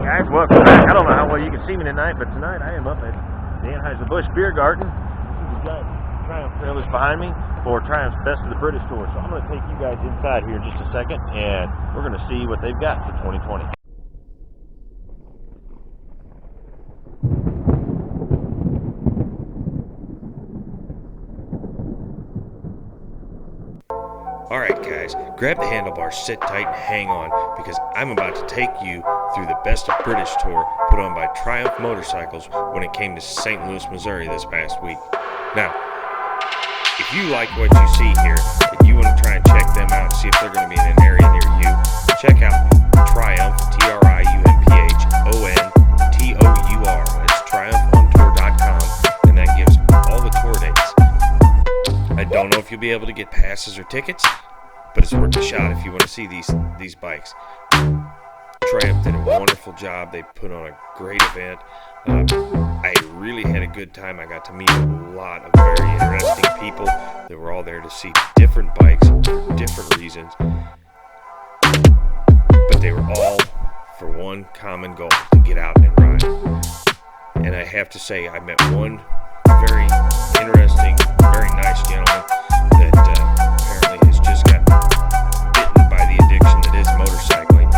Alright guys, welcome back. I don't know how well you can see me tonight, but tonight I am up at the Anheuser-Busch Beer Garden. The giant Triumph trailers behind me for Triumph's Best of the British Tour. So I'm going to take you guys inside here in just a second, and we're going to see what they've got for 2020. Alright guys, grab the handlebars, sit tight, and hang on, because I'm about to take you through the Best of British Tour put on by Triumph Motorcycles when it came to St. Louis, Missouri this past week. Now, if you like what you see here, and you want to try and check them out and see if they're going to be in an area near you, check out Triumph, TriumphOntour. That's triumphoontour.com, and that gives all the tour dates. I don't know if you'll be able to get passes or tickets, but it's worth a shot if you want to see these bikes. Triumph did a wonderful job. They put on a great event. I really had a good time. I got to meet a lot of very interesting people that were all there to see different bikes for different reasons. But they were all for one common goal, to get out and ride. And I have to say, I met one very interesting, very nice gentleman that apparently has just got bitten by the addiction that is motorcycling.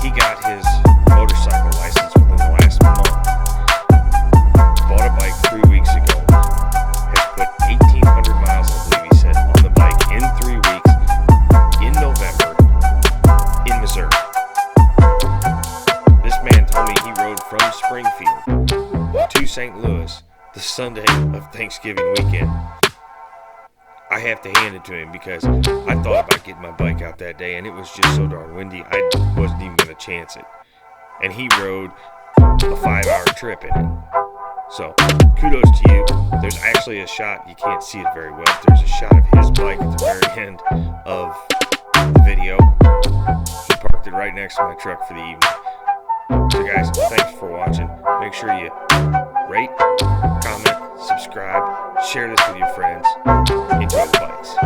He got his motorcycle license within the last month, bought a bike 3 weeks ago, has put 1,800 miles, I believe he said, on the bike in 3 weeks, in November, in Missouri. This man told me he rode from Springfield to St. Louis the Sunday of Thanksgiving weekend. I have to hand it to him, because I thought about getting my bike out that day and it was just so darn windy I wasn't even going to chance it. And he rode a 5-hour trip in it. So, kudos to you. There's actually a shot, you can't see it very well, there's a shot of his bike at the very end of the video. He parked it right next to my truck for the evening. So guys, thanks for watching. Make sure you rate, comment, subscribe, share this with your friends. Enjoy the bikes.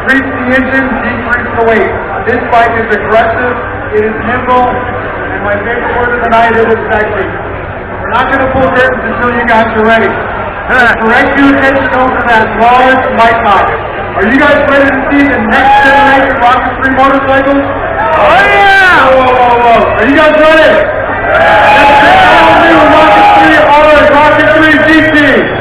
Increase the engine, decrease the weight. This bike is aggressive, it is nimble, and my favorite word of the night is sexy. We're not going to pull curtains until you guys are ready. direct your attention over to that large light box. Are you guys ready to see the next generation Rocket 3 motorcycles? Oh yeah! Whoa. Are you guys ready? Let's get all new Rocket 3 R and Rocket 3 GT.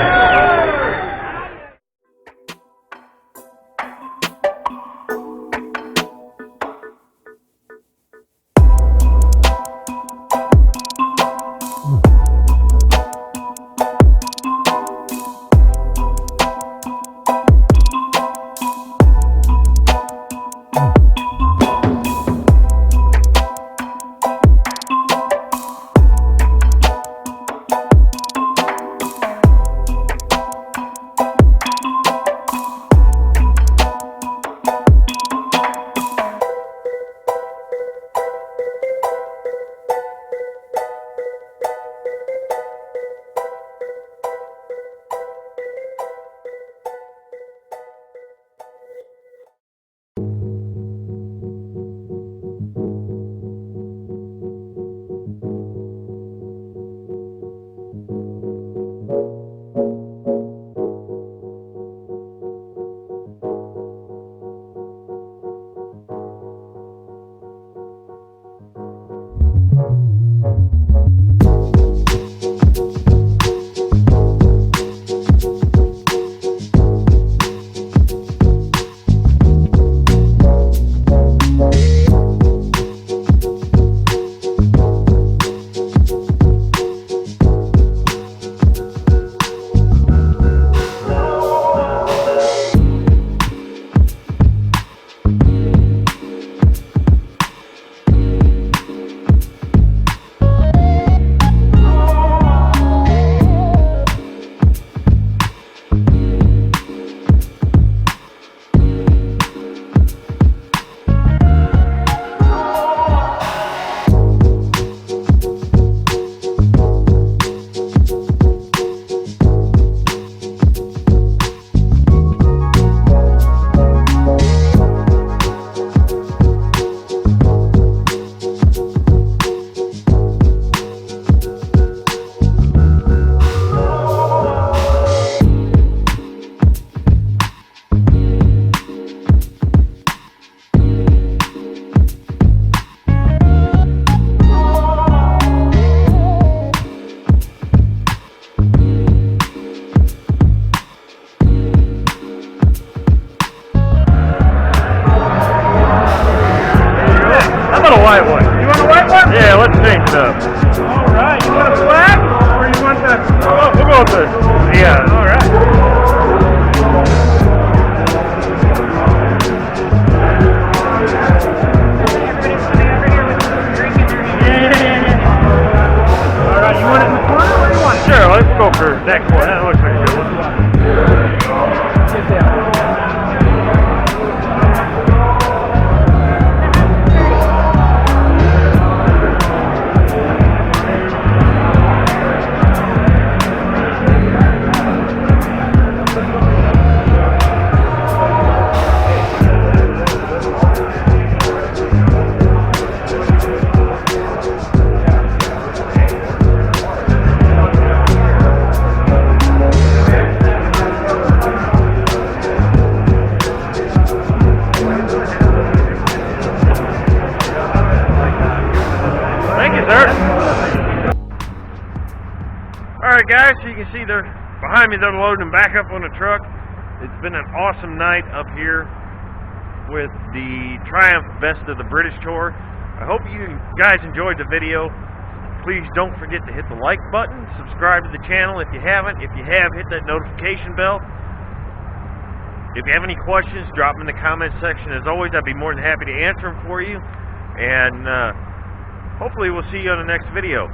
white one. You want a white one? Yeah, let's change it up. All right. You want a black or you want the... Oh, we'll go with the... Yeah. All right. All right, you want it in the corner or you want it? Sure, let's go for next one. That looks like a good one. Sit down. Alright guys, so you can see they're behind me, they're loading them back up on the truck. It's been an awesome night up here with the Triumph Best of the British Tour. I hope you guys enjoyed the video. Please don't forget to hit the like button, subscribe to the channel if you haven't. If you have, hit that notification bell. If you have any questions, drop them in the comment section. As always, I'd be more than happy to answer them for you. And hopefully we'll see you on the next video.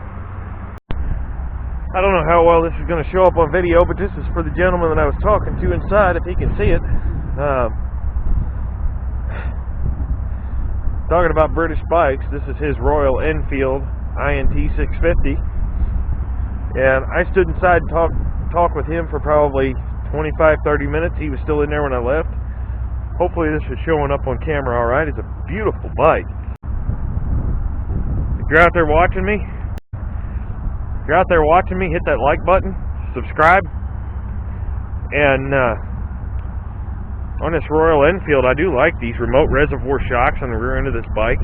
I don't know how well this is going to show up on video, but this is for the gentleman that I was talking to inside, if he can see it. Talking about British bikes, this is his Royal Enfield INT 650. And I stood inside and talked with him for probably 25-30 minutes. He was still in there when I left. Hopefully this is showing up on camera alright. It's a beautiful bike. If you're out there watching me, hit that like button, subscribe, And on this Royal Enfield, I do like these remote reservoir shocks on the rear end of this bike.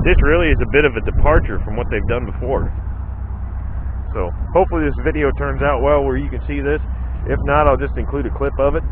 This really is a bit of a departure from what they've done before. So hopefully this video turns out well where you can see this. If not, I'll just include a clip of it.